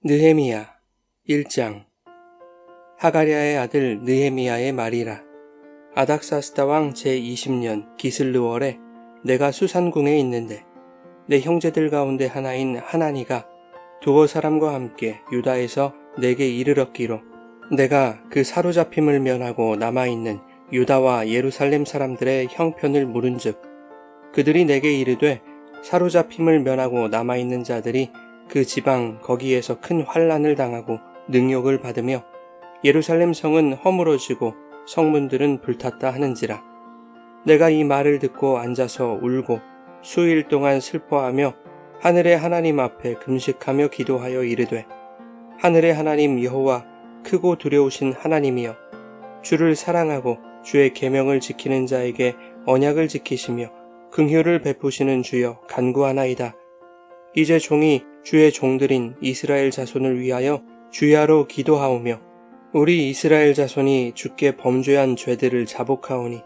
느헤미야 1장. 하가랴의 아들 느헤미야의 말이라. 아닥사스다 왕 제20년 기슬르월에 내가 수산궁에 있는데 내 형제들 가운데 하나인 하나니가 두어 사람과 함께 유다에서 내게 이르렀기로 내가 그 사로잡힘을 면하고 남아있는 유다와 예루살렘 사람들의 형편을 물은즉 그들이 내게 이르되 사로잡힘을 면하고 남아있는 자들이 그 지방 거기에서 큰 환난을 당하고 능욕을 받으며 예루살렘 성은 허물어지고 성문들은 불탔다 하는지라. 내가 이 말을 듣고 앉아서 울고 수일 동안 슬퍼하며 하늘의 하나님 앞에 금식하며 기도하여 이르되 하늘의 하나님 여호와 크고 두려우신 하나님이여 주를 사랑하고 주의 계명을 지키는 자에게 언약을 지키시며 긍휼을 베푸시는 주여 간구하나이다. 이제 종이 주의 종들인 이스라엘 자손을 위하여 주야로 기도하오며 우리 이스라엘 자손이 주께 범죄한 죄들을 자복하오니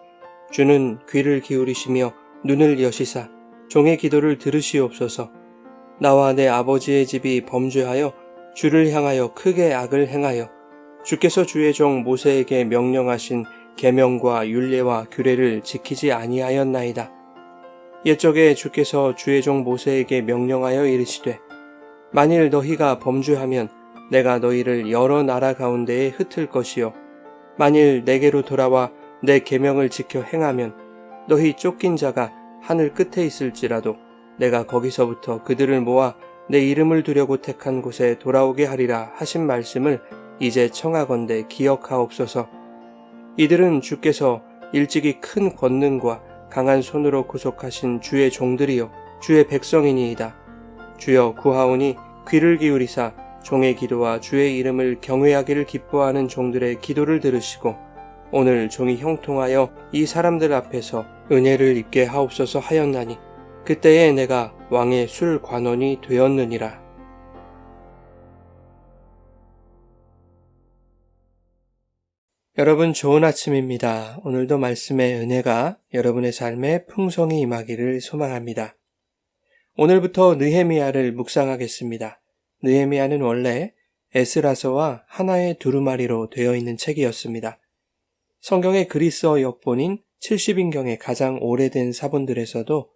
주는 귀를 기울이시며 눈을 여시사 종의 기도를 들으시옵소서. 나와 내 아버지의 집이 범죄하여 주를 향하여 크게 악을 행하여 주께서 주의 종 모세에게 명령하신 계명과 율례와 규례를 지키지 아니하였나이다. 옛적에 주께서 주의 종 모세에게 명령하여 이르시되 만일 너희가 범죄하면 내가 너희를 여러 나라 가운데에 흩을 것이요 만일 내게로 돌아와 내 계명을 지켜 행하면 너희 쫓긴 자가 하늘 끝에 있을지라도 내가 거기서부터 그들을 모아 내 이름을 두려고 택한 곳에 돌아오게 하리라 하신 말씀을 이제 청하건대 기억하옵소서. 이들은 주께서 일찍이 큰 권능과 강한 손으로 구속하신 주의 종들이요 주의 백성이니이다. 주여 구하오니 귀를 기울이사 종의 기도와 주의 이름을 경외하기를 기뻐하는 종들의 기도를 들으시고 오늘 종이 형통하여 이 사람들 앞에서 은혜를 입게 하옵소서 하였나니 그때에 내가 왕의 술 관원이 되었느니라. 여러분 좋은 아침입니다. 오늘도 말씀의 은혜가 여러분의 삶에 풍성히 임하기를 소망합니다. 오늘부터 느헤미야를 묵상하겠습니다. 느헤미야는 원래 에스라서와 하나의 두루마리로 되어 있는 책이었습니다. 성경의 그리스어 역본인 70인경의 가장 오래된 사본들에서도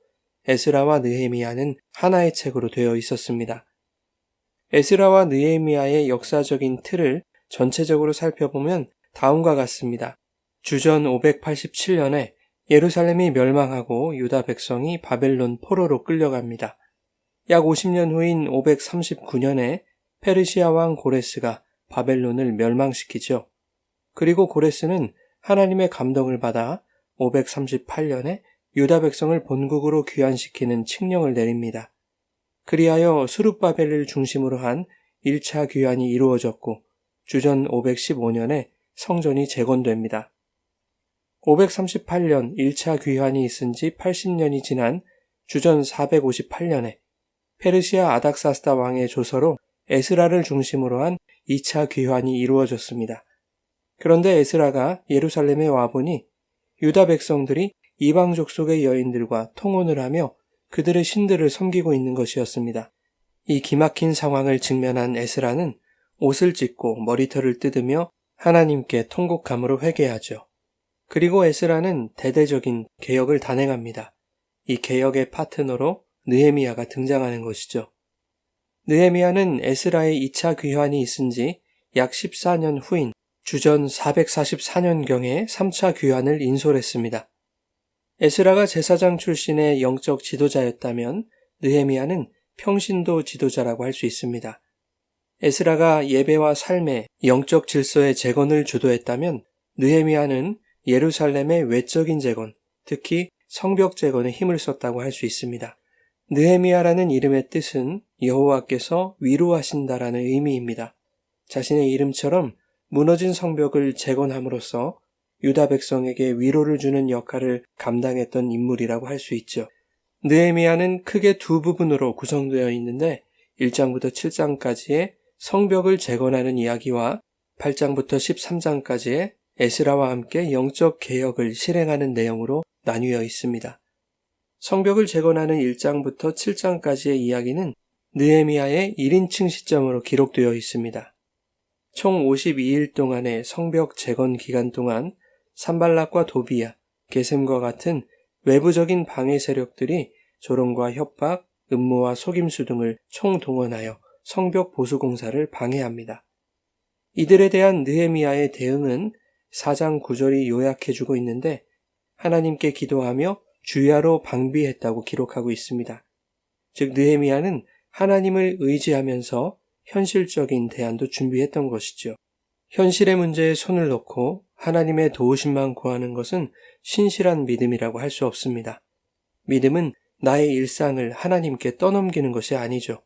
에스라와 느헤미야는 하나의 책으로 되어 있었습니다. 에스라와 느헤미야의 역사적인 틀을 전체적으로 살펴보면 다음과 같습니다. 주전 587년에 예루살렘이 멸망하고 유다 백성이 바벨론 포로로 끌려갑니다. 약 50년 후인 539년에 페르시아 왕 고레스가 바벨론을 멸망시키죠. 그리고 고레스는 하나님의 감동을 받아 538년에 유다 백성을 본국으로 귀환시키는 칙령을 내립니다. 그리하여 스룹바벨을 중심으로 한 1차 귀환이 이루어졌고 주전 515년에 성전이 재건됩니다. 538년 1차 귀환이 있은 지 80년이 지난 주전 458년에 페르시아 아닥사스다 왕의 조서로 에스라를 중심으로 한 2차 귀환이 이루어졌습니다. 그런데 에스라가 예루살렘에 와보니 유다 백성들이 이방 족속의 여인들과 통혼을 하며 그들의 신들을 섬기고 있는 것이었습니다. 이 기막힌 상황을 직면한 에스라는 옷을 찢고 머리털을 뜯으며 하나님께 통곡함으로 회개하죠. 그리고 에스라는 대대적인 개혁을 단행합니다. 이 개혁의 파트너로 느헤미야가 등장하는 것이죠. 느헤미야는 에스라의 2차 귀환이 있은 지 약 14년 후인 주전 444년경에 3차 귀환을 인솔했습니다. 에스라가 제사장 출신의 영적 지도자였다면 느헤미야는 평신도 지도자라고 할 수 있습니다. 에스라가 예배와 삶의 영적 질서의 재건을 주도했다면 느헤미야는 예루살렘의 외적인 재건, 특히 성벽 재건에 힘을 썼다고 할 수 있습니다. 느헤미야라는 이름의 뜻은 여호와께서 위로하신다라는 의미입니다. 자신의 이름처럼 무너진 성벽을 재건함으로써 유다 백성에게 위로를 주는 역할을 감당했던 인물이라고 할 수 있죠. 느헤미야는 크게 두 부분으로 구성되어 있는데 1장부터 7장까지의 성벽을 재건하는 이야기와 8장부터 13장까지의 에스라와 함께 영적 개혁을 실행하는 내용으로 나뉘어 있습니다. 성벽을 재건하는 1장부터 7장까지의 이야기는 느헤미야의 1인칭 시점으로 기록되어 있습니다. 총 52일 동안의 성벽 재건 기간 동안 산발락과 도비야, 게셈과 같은 외부적인 방해 세력들이 조롱과 협박, 음모와 속임수 등을 총동원하여 성벽 보수 공사를 방해합니다. 이들에 대한 느헤미야의 대응은 4장 9절이 요약해주고 있는데 하나님께 기도하며 주야로 방비했다고 기록하고 있습니다. 즉 느헤미야는 하나님을 의지하면서 현실적인 대안도 준비했던 것이죠. 현실의 문제에 손을 놓고 하나님의 도우심만 구하는 것은 신실한 믿음이라고 할 수 없습니다. 믿음은 나의 일상을 하나님께 떠넘기는 것이 아니죠.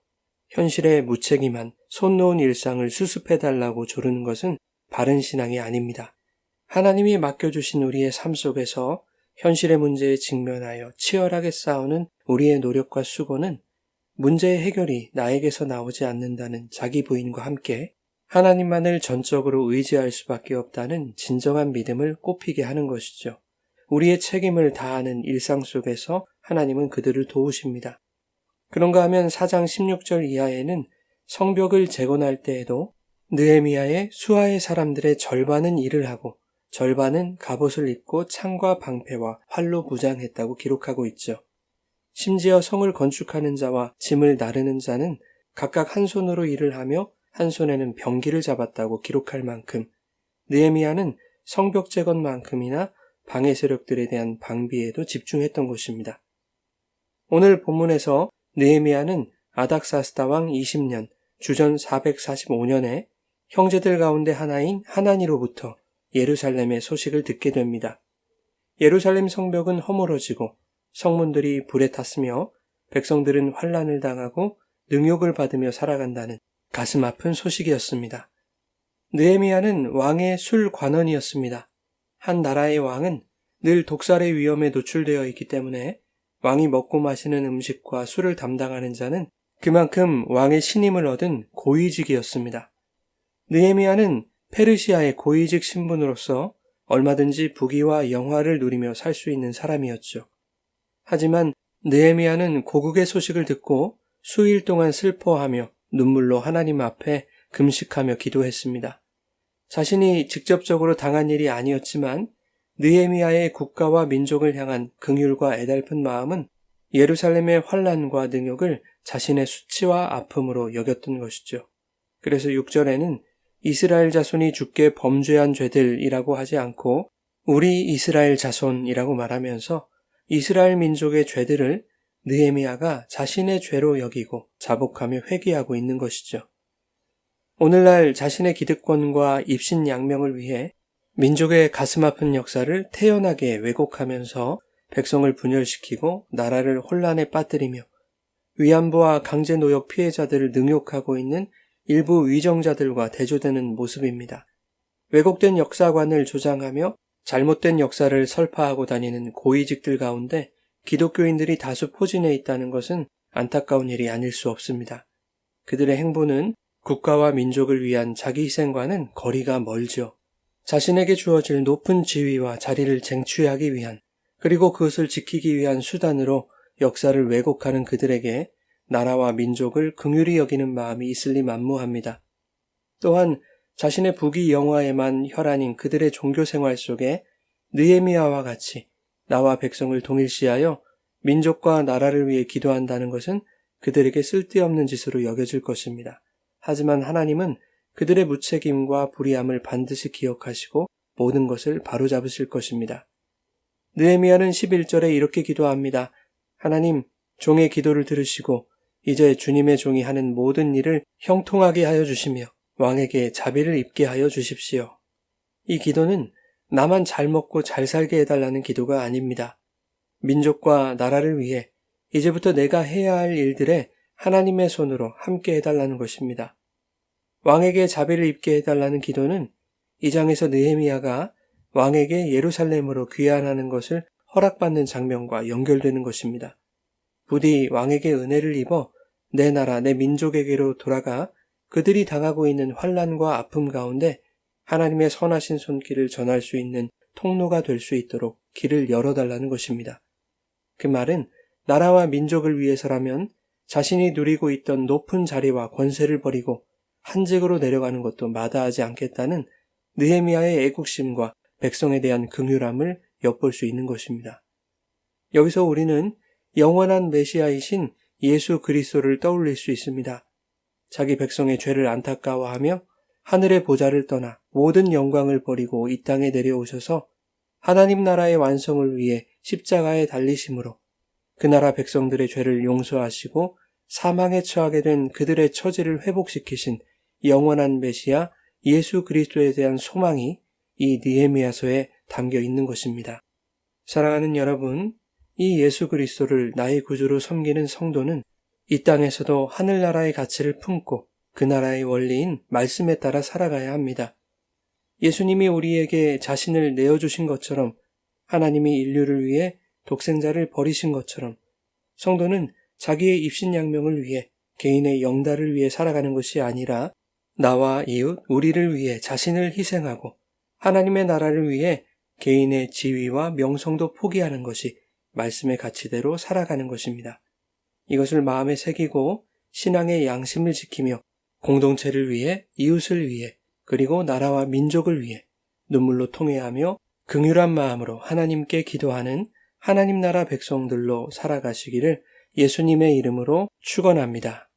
현실에 무책임한 손 놓은 일상을 수습해달라고 조르는 것은 바른 신앙이 아닙니다. 하나님이 맡겨주신 우리의 삶 속에서 현실의 문제에 직면하여 치열하게 싸우는 우리의 노력과 수고는 문제의 해결이 나에게서 나오지 않는다는 자기 부인과 함께 하나님만을 전적으로 의지할 수밖에 없다는 진정한 믿음을 꼽히게 하는 것이죠. 우리의 책임을 다하는 일상 속에서 하나님은 그들을 도우십니다. 그런가 하면 4장 16절 이하에는 성벽을 재건할 때에도 느헤미야의 수하의 사람들의 절반은 일을 하고 절반은 갑옷을 입고 창과 방패와 활로 무장했다고 기록하고 있죠. 심지어 성을 건축하는 자와 짐을 나르는 자는 각각 한 손으로 일을 하며 한 손에는 병기를 잡았다고 기록할 만큼 느헤미야는 성벽 재건만큼이나 방해 세력들에 대한 방비에도 집중했던 것입니다. 오늘 본문에서 느헤미야는 아닥사스다 왕 20년 주전 445년에 형제들 가운데 하나인 하나니로부터 예루살렘의 소식을 듣게 됩니다. 예루살렘 성벽은 허물어지고 성문들이 불에 탔으며 백성들은 환난을 당하고 능욕을 받으며 살아간다는 가슴 아픈 소식이었습니다. 느헤미야는 왕의 술 관원이었습니다. 한 나라의 왕은 늘 독살의 위험에 노출되어 있기 때문에 왕이 먹고 마시는 음식과 술을 담당하는 자는 그만큼 왕의 신임을 얻은 고위직이었습니다. 느헤미야는 페르시아의 고위직 신분으로서 얼마든지 부귀와 영화를 누리며 살 수 있는 사람이었죠. 하지만 느헤미야는 고국의 소식을 듣고 수일 동안 슬퍼하며 눈물로 하나님 앞에 금식하며 기도했습니다. 자신이 직접적으로 당한 일이 아니었지만 느헤미야의 국가와 민족을 향한 긍휼과 애달픈 마음은 예루살렘의 환난과 능욕을 자신의 수치와 아픔으로 여겼던 것이죠. 그래서 6절에는 이스라엘 자손이 주께 범죄한 죄들이라고 하지 않고 우리 이스라엘 자손이라고 말하면서 이스라엘 민족의 죄들을 느헤미야가 자신의 죄로 여기고 자복하며 회개하고 있는 것이죠. 오늘날 자신의 기득권과 입신양명을 위해 민족의 가슴 아픈 역사를 태연하게 왜곡하면서 백성을 분열시키고 나라를 혼란에 빠뜨리며 위안부와 강제노역 피해자들을 능욕하고 있는 일부 위정자들과 대조되는 모습입니다. 왜곡된 역사관을 조장하며 잘못된 역사를 설파하고 다니는 고위직들 가운데 기독교인들이 다수 포진해 있다는 것은 안타까운 일이 아닐 수 없습니다. 그들의 행보는 국가와 민족을 위한 자기 희생과는 거리가 멀죠. 자신에게 주어질 높은 지위와 자리를 쟁취하기 위한 그리고 그것을 지키기 위한 수단으로 역사를 왜곡하는 그들에게 나라와 민족을 긍휼히 여기는 마음이 있을 리 만무합니다. 또한 자신의 부귀 영화에만 혈안인 그들의 종교 생활 속에 느헤미야와 같이 나와 백성을 동일시하여 민족과 나라를 위해 기도한다는 것은 그들에게 쓸데없는 짓으로 여겨질 것입니다. 하지만 하나님은 그들의 무책임과 불의함을 반드시 기억하시고 모든 것을 바로잡으실 것입니다. 느헤미야는 11절에 이렇게 기도합니다. 하나님, 종의 기도를 들으시고 이제 주님의 종이 하는 모든 일을 형통하게 하여 주시며 왕에게 자비를 입게 하여 주십시오. 이 기도는 나만 잘 먹고 잘 살게 해달라는 기도가 아닙니다. 민족과 나라를 위해 이제부터 내가 해야 할 일들에 하나님의 손으로 함께 해달라는 것입니다. 왕에게 자비를 입게 해달라는 기도는 이 장에서 느헤미야가 왕에게 예루살렘으로 귀환하는 것을 허락받는 장면과 연결되는 것입니다. 부디 왕에게 은혜를 입어 내 나라, 내 민족에게로 돌아가 그들이 당하고 있는 환난과 아픔 가운데 하나님의 선하신 손길을 전할 수 있는 통로가 될 수 있도록 길을 열어달라는 것입니다. 그 말은 나라와 민족을 위해서라면 자신이 누리고 있던 높은 자리와 권세를 버리고 한직으로 내려가는 것도 마다하지 않겠다는 느헤미야의 애국심과 백성에 대한 긍휼함을 엿볼 수 있는 것입니다. 여기서 우리는 영원한 메시아이신 예수 그리스도를 떠올릴 수 있습니다. 자기 백성의 죄를 안타까워하며 하늘의 보좌를 떠나 모든 영광을 버리고 이 땅에 내려오셔서 하나님 나라의 완성을 위해 십자가에 달리심으로 그 나라 백성들의 죄를 용서하시고 사망에 처하게 된 그들의 처지를 회복시키신 영원한 메시아 예수 그리스도에 대한 소망이 이 느헤미야서에 담겨 있는 것입니다. 사랑하는 여러분, 이 예수 그리스도를 나의 구주로 섬기는 성도는 이 땅에서도 하늘나라의 가치를 품고 그 나라의 원리인 말씀에 따라 살아가야 합니다. 예수님이 우리에게 자신을 내어주신 것처럼 하나님이 인류를 위해 독생자를 버리신 것처럼 성도는 자기의 입신양명을 위해 개인의 영달을 위해 살아가는 것이 아니라 나와 이웃, 우리를 위해 자신을 희생하고 하나님의 나라를 위해 개인의 지위와 명성도 포기하는 것이 말씀의 가치대로 살아가는 것입니다. 이것을 마음에 새기고 신앙의 양심을 지키며 공동체를 위해, 이웃을 위해, 그리고 나라와 민족을 위해 눈물로 통회하며 긍휼한 마음으로 하나님께 기도하는 하나님 나라 백성들로 살아가시기를 예수님의 이름으로 축원합니다.